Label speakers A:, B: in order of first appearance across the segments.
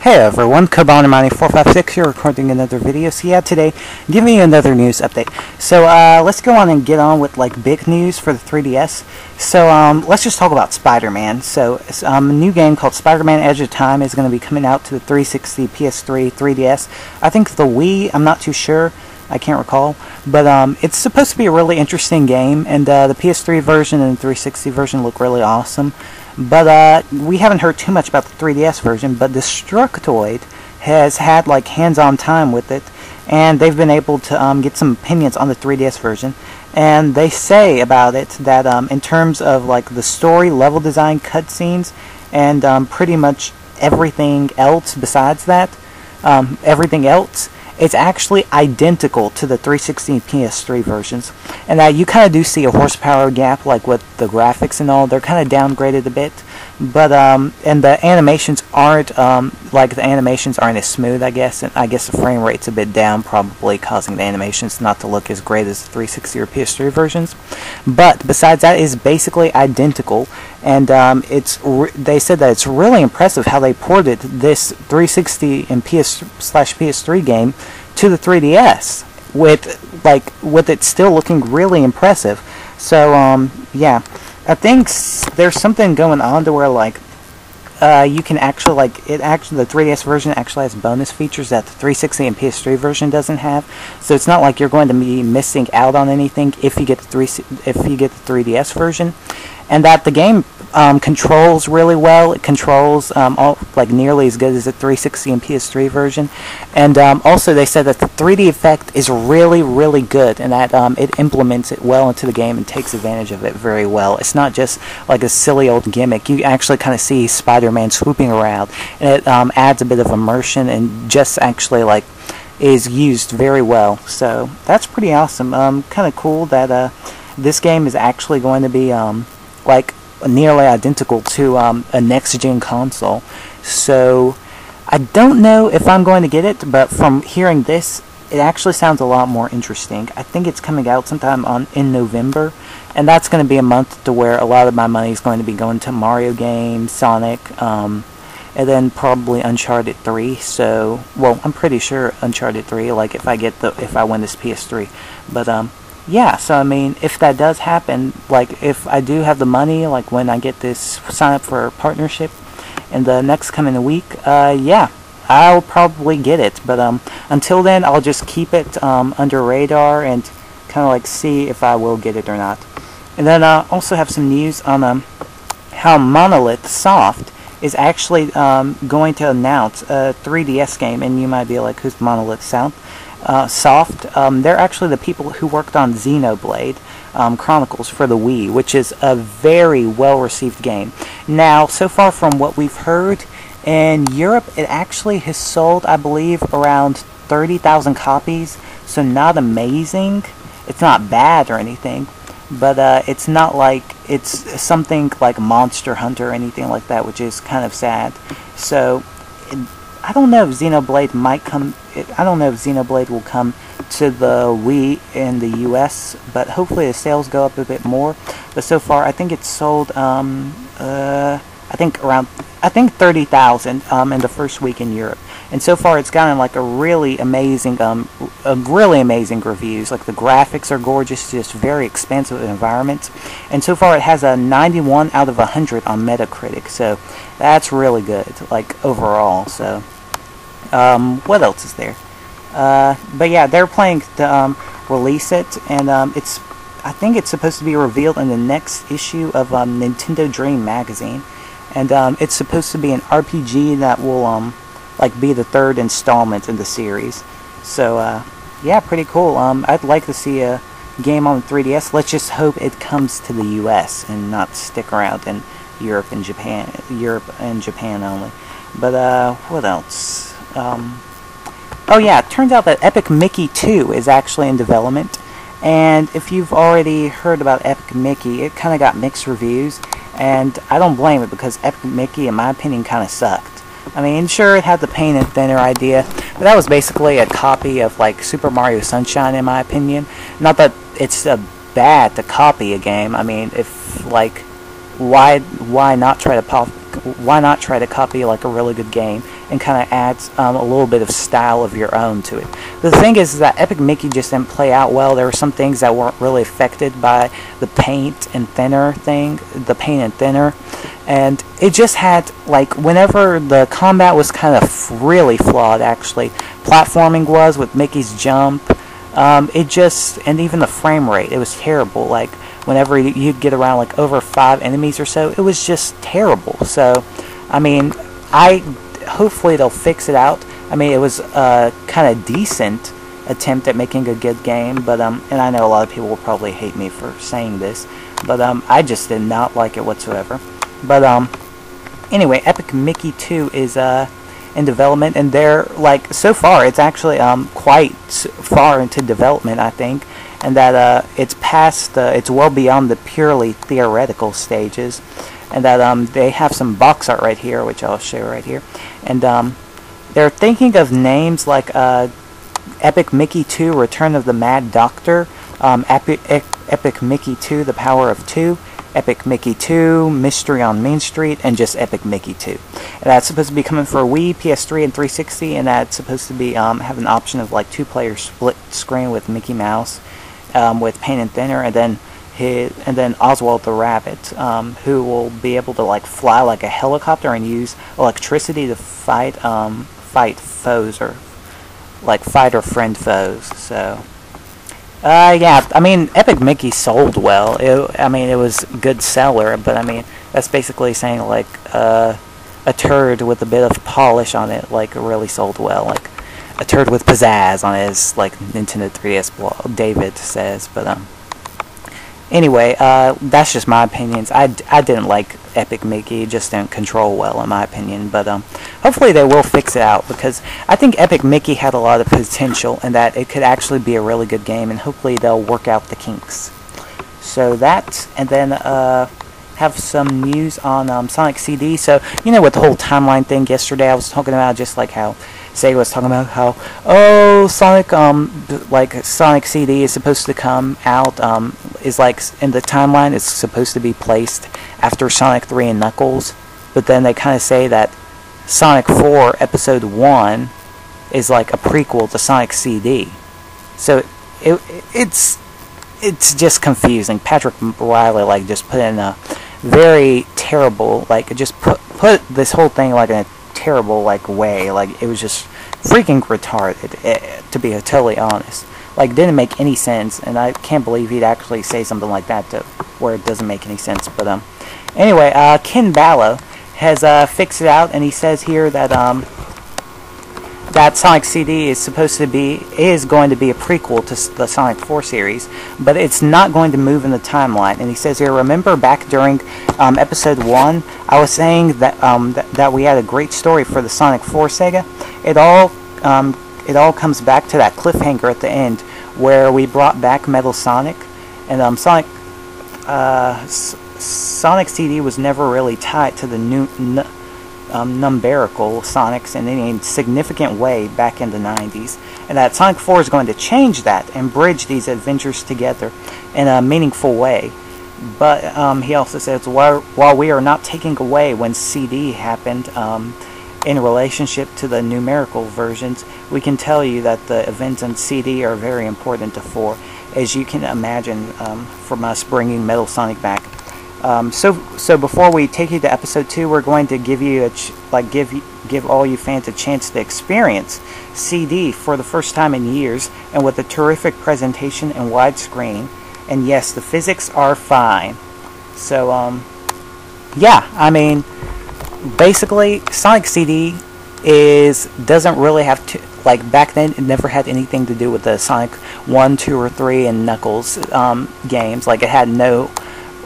A: Hey everyone, Cobanermoney456 here recording another video. So yeah, today, giving you another news update. So let's go on and get on with like big news for the 3DS. So let's just talk about Spider-Man. So a new game called Spider-Man Edge of Time is going to be coming out to the 360, PS3, 3DS. I think the Wii, I'm not too sure. I can't recall, but it's supposed to be a really interesting game, and the PS3 version and the 360 version look really awesome. But we haven't heard too much about the 3DS version, but Destructoid has had like hands-on time with it, and they've been able to get some opinions on the 3DS version, and they say about it that in terms of like the story, level design, cutscenes, and pretty much everything else besides that, everything else, it's actually identical to the 360 and PS3 versions. And you kind of do see a horsepower gap, like with the graphics and all. They're kind of downgraded a bit. But, and the animations aren't, like the animations aren't as smooth, I guess. And I guess the frame rate's a bit down, probably causing the animations not to look as great as the 360 or PS3 versions. But, besides that, it's basically identical. And, they said that it's really impressive how they ported this 360 and PS/PS3 game to the 3DS with it still looking really impressive. So yeah, I think there's something going on to where like you can actually the 3DS version actually has bonus features that the 360 and PS3 version doesn't have. So it's not like you're going to be missing out on anything if you get the 3DS version, and that the game controls really well. It controls like nearly as good as the 360 and PS3 version, and also they said that the 3D effect is really, really good, and that it implements it well into the game and takes advantage of it very well. It's not just like a silly old gimmick. You actually kind of see Spider-Man swooping around, and it adds a bit of immersion and just actually like is used very well. So that's pretty awesome. Kind of cool that this game is actually going to be like nearly identical to a next-gen console. So I don't know if I'm going to get it, but from hearing this, it actually sounds a lot more interesting. I think it's coming out sometime in November, and that's going to be a month to where a lot of my money is going to be going to Mario games, Sonic, and then probably Uncharted 3. So, well, I'm pretty sure Uncharted 3, like if I win this PS3, but yeah, so I mean, if that does happen, like if I do have the money, like when I get this sign up for a partnership in the next coming week, yeah, I'll probably get it. But until then, I'll just keep it under radar and kind of like see if I will get it or not. And then I also have some news on how Monolith Soft is actually going to announce a 3DS game, and you might be like, who's Monolith Soft? They're actually the people who worked on Xenoblade Chronicles for the Wii, which is a very well-received game. Now, so far from what we've heard, in Europe it actually has sold, I believe, around 30,000 copies, so not amazing. It's not bad or anything, but it's not like it's something like Monster Hunter or anything like that, which is kind of sad. So I don't know if Xenoblade might come. I don't know if Xenoblade will come to the Wii in the US, but hopefully the sales go up a bit more. But so far, I think it's sold. I think 30,000 in the first week in Europe, and so far it's gotten like a really amazing reviews. Like the graphics are gorgeous, just very expansive environments, and so far it has a 91 out of 100 on Metacritic. So that's really good, like overall. So what else is there? But yeah, they're planning to release it, and I think it's supposed to be revealed in the next issue of Nintendo Dream magazine, and it's supposed to be an RPG that will like be the third installment in the series. So yeah, pretty cool. I'd like to see a game on the 3DS. Let's just hope it comes to the US and not stick around in Europe and Japan only. But what else? Oh yeah, it turns out that Epic Mickey 2 is actually in development, and if you've already heard about Epic Mickey, it kind of got mixed reviews, and I don't blame it, because Epic Mickey, in my opinion, kind of sucked. I mean, sure, it had the paint and thinner idea, but that was basically a copy of like Super Mario Sunshine, in my opinion. Not that it's bad to copy a game. I mean, if like, why not try to why not try to copy like a really good game and kind of add a little bit of style of your own to it. The thing is that Epic Mickey just didn't play out well. There were some things that weren't really affected by the paint and thinner and it just had, like, whenever the combat was kind of really flawed, actually, platforming was with Mickey's jump, and even the frame rate, it was terrible. Like, whenever you'd get around, like, over 5 enemies or so, it was just terrible. So, I mean, hopefully they'll fix it out. I mean, it was a kind of decent attempt at making a good game, but, and I know a lot of people will probably hate me for saying this, but, I just did not like it whatsoever. But, anyway, Epic Mickey 2 is, in development, and they're, like, so far, it's actually, quite far into development, I think, and that, it's well beyond the purely theoretical stages, and that, they have some box art right here, which I'll show right here, and, they're thinking of names like, Epic Mickey 2, Return of the Mad Doctor, Epic Mickey 2, The Power of 2, Epic Mickey 2, Mystery on Main Street, and just Epic Mickey 2. And that's supposed to be coming for Wii, PS3, and 360, and that's supposed to be have an option of like 2-player split screen with Mickey Mouse, with paint and thinner, and then Oswald the Rabbit, who will be able to like fly like a helicopter and use electricity to fight foes, or like fight or friend foes. So. Yeah, I mean, Epic Mickey sold well. It was a good seller, but I mean, that's basically saying like a turd with a bit of polish on it, like, really sold well. Like a turd with pizzazz on it, as like Nintendo 3DS blog David says. But anyway, that's just my opinions. I didn't like Epic Mickey. It just didn't control well, in my opinion. But hopefully they will fix it out, because I think Epic Mickey had a lot of potential, and that it could actually be a really good game, and hopefully they'll work out the kinks. So that, and then have some news on Sonic CD. So, you know, with the whole timeline thing yesterday, I was talking about just like how Sega was talking about how, oh, Sonic CD is supposed to come out, is like in the timeline, it's supposed to be placed after Sonic 3 and Knuckles, but then they kind of say that Sonic 4 Episode 1 is like a prequel to Sonic CD. So it's just confusing. Patrick Riley like just put in a very terrible, like, just put this whole thing like in a terrible like way. Like, it was just freaking retarded, to be totally honest. Like, didn't make any sense, and I can't believe he'd actually say something like that where it doesn't make any sense. But anyway, Ken Ballo has fixed it out, and he says here that that Sonic CD is going to be a prequel to the Sonic 4 series, but it's not going to move in the timeline. And he says here, remember back during episode 1, I was saying that that we had a great story for the Sonic 4 Sega. It all comes back to that cliffhanger at the end where we brought back Metal Sonic, and Sonic CD was never really tied to the new numerical Sonics in any significant way back in the 90s, and that Sonic 4 is going to change that and bridge these adventures together in a meaningful way. But he also says, while we are not taking away when CD happened in relationship to the numerical versions, we can tell you that the events on CD are very important to 4, as you can imagine, from us bringing Metal Sonic back. So before we take you to episode 2, we're going to give you give all you fans a chance to experience CD for the first time in years, and with a terrific presentation and widescreen. And yes, the physics are fine. So yeah, I mean, basically Sonic CD doesn't really have to, like, back then it never had anything to do with the Sonic 1, 2, or 3 and Knuckles games. Like, it had no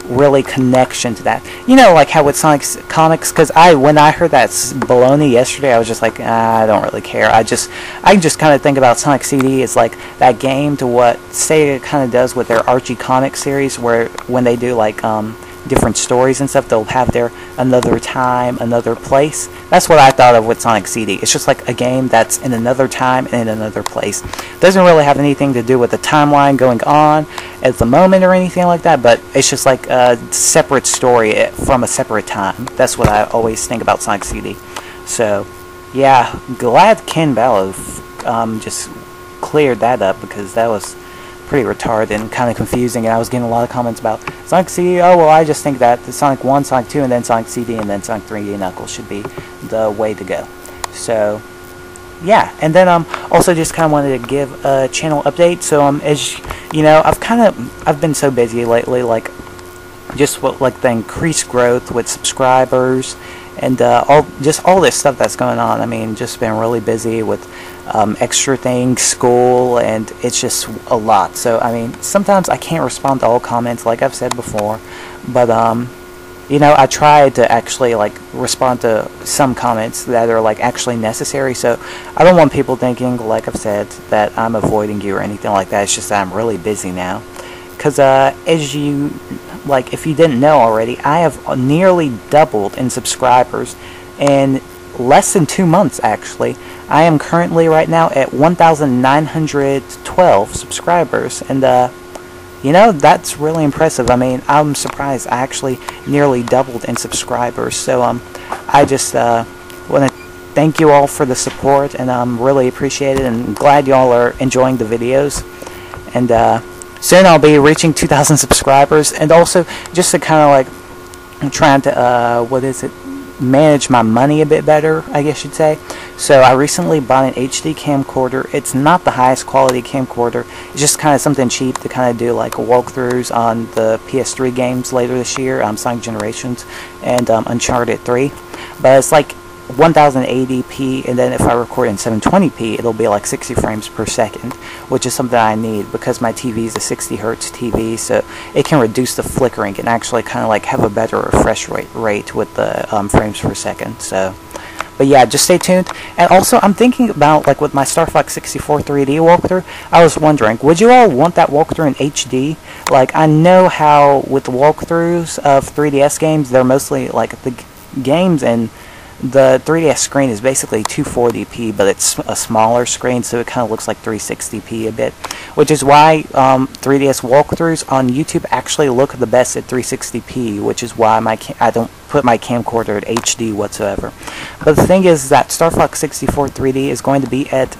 A: really connection to that. You know, like how with Sonic's comics, because when I heard that baloney yesterday, I was just like, I don't really care. I just kind of think about Sonic CD as like that game to what Sega kind of does with their Archie comic series, where when they do like different stories and stuff. They'll have their another time, another place. That's what I thought of with Sonic CD. It's just like a game that's in another time and in another place. It doesn't really have anything to do with the timeline going on at the moment or anything like that, but it's just like a separate story from a separate time. That's what I always think about Sonic CD. So, yeah, glad Ken Ballo just cleared that up, because that was pretty retarded and kind of confusing, and I was getting a lot of comments about Sonic CD. Oh, well, I just think that the Sonic 1, Sonic 2, and then Sonic CD, and then Sonic 3D Knuckles should be the way to go. So, yeah, and then also just kind of wanted to give a channel update. So as you know, I've been so busy lately, like just like the increased growth with subscribers and all this stuff that's going on. I mean, just been really busy with extra things, school, and it's just a lot. So I mean, sometimes I can't respond to all comments, like I've said before, but you know, I try to actually like respond to some comments that are like actually necessary. So I don't want people thinking, like I've said, that I'm avoiding you or anything like that. It's just that I'm really busy now, because as you like, if you didn't know already, I have nearly doubled in subscribers in less than 2 months. Actually, I am currently right now at 1,912 subscribers, and you know, that's really impressive. I mean, I'm surprised I actually nearly doubled in subscribers. So I just want to thank you all for the support, and really appreciate it, and glad you all are enjoying the videos. And soon I'll be reaching 2,000 subscribers, and also just to kind of like, I'm trying to manage my money a bit better, I guess you'd say. So I recently bought an HD camcorder. It's not the highest quality camcorder. It's just kind of something cheap to kind of do like walkthroughs on the PS3 games later this year, Sonic Generations and Uncharted 3. But it's like 1080p, and then if I record in 720p, it'll be like 60 frames per second, which is something I need because my TV is a 60 hertz TV, so it can reduce the flickering and actually kind of like have a better refresh rate with the frames per second. So, but yeah, just stay tuned. And also, I'm thinking about, like, with my Star Fox 64 3D walkthrough, I was wondering, would you all want that walkthrough in HD? Like, I know how with the walkthroughs of 3DS games, they're mostly like the games, and the 3DS screen is basically 240p, but it's a smaller screen, so it kind of looks like 360p a bit, which is why 3DS walkthroughs on YouTube actually look the best at 360p, which is why I don't put my camcorder at HD whatsoever. But the thing is that Star Fox 64 3D is going to be at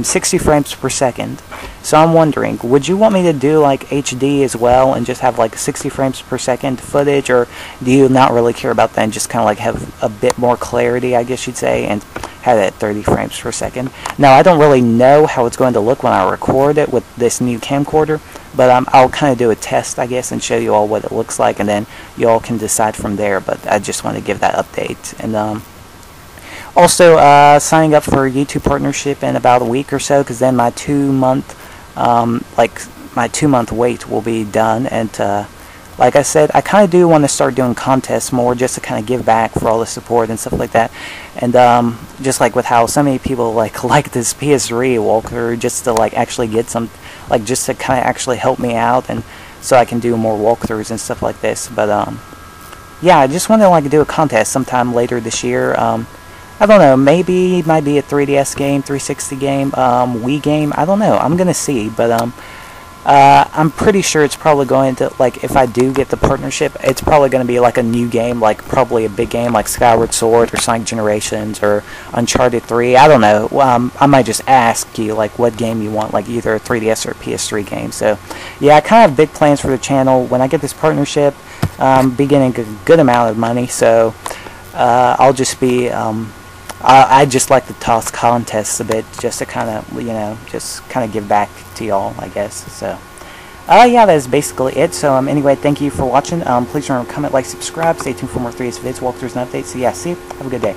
A: 60 frames per second. So I'm wondering, would you want me to do like HD as well and just have like 60 frames per second footage, or do you not really care about that and just kind of like have a bit more clarity, I guess you'd say, and have it at 30 frames per second? Now, I don't really know how it's going to look when I record it with this new camcorder, but I'll kind of do a test, I guess, and show you all what it looks like, and then you all can decide from there. But I just want to give that update. And also signing up for a YouTube partnership in about a week or so, because then my 2-month my 2-month wait will be done. And like I said, I kind of do want to start doing contests more, just to kind of give back for all the support and stuff like that. And just like with how so many people like this PS3 walkthrough, just to like actually get some, like just to kind of actually help me out, and so I can do more walkthroughs and stuff like this. But yeah, I just want to like do a contest sometime later this year. I don't know, maybe it might be a 3DS game, 360 game, Wii game, I don't know, I'm gonna see. But I'm pretty sure it's probably going to, like, if I do get the partnership, it's probably going to be like a new game, like probably a big game like Skyward Sword or Sonic Generations or Uncharted 3. I don't know. I might just ask you like what game you want, like either a 3DS or a PS3 game. So yeah, I kind of have big plans for the channel. When I get this partnership, be getting a good amount of money, so I'll just be I just like to toss contests a bit, just to kind of, you know, just kind of give back to y'all, I guess. So yeah, that is basically it. So anyway, thank you for watching. Please remember to comment, like, subscribe. Stay tuned for more 3DS vids, walkthroughs, and updates. So yeah, see you. Have a good day.